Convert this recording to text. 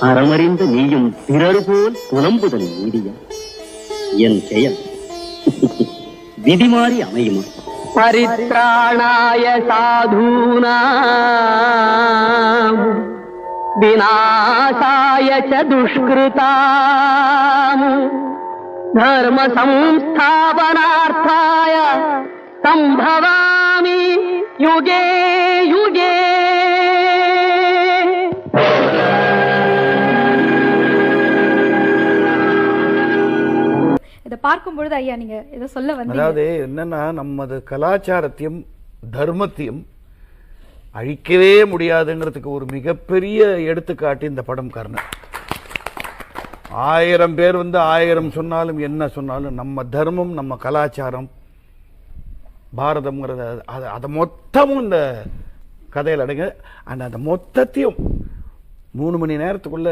அறமறிந்த நீயும் பிறர் போல் புலம்புதல் நீதியா? என் செயல் விதிமாறி அமையுமா? பரித்ராணாய சாதூனாம் விநாசாய ச துஷ்கிருதாம் தர்ம சம்ஸ்தாபனார்த்தாய சம்பவாமி யுகே யுகே. இதை பார்க்கும் பொழுது ஐயா நீங்க இதை சொல்ல வந்து, அதாவது என்னன்னா, நமது கலாச்சாரத்தையும் தர்மத்தையும் அழிக்கவே முடியாதுங்கிறதுக்கு ஒரு மிகப்பெரிய எடுத்துக்காட்டு இந்த படம் கர்ணன். 1000 பேர் வந்து 1000 சொன்னாலும் என்ன சொன்னாலும் நம்ம தர்மம், நம்ம கலாச்சாரம், பாரதம்ங்கிறத அதை மொத்தமும் இந்த கதையில் அடங்க. அந்த மொத்தத்தையும் 3 மணி நேரத்துக்குள்ள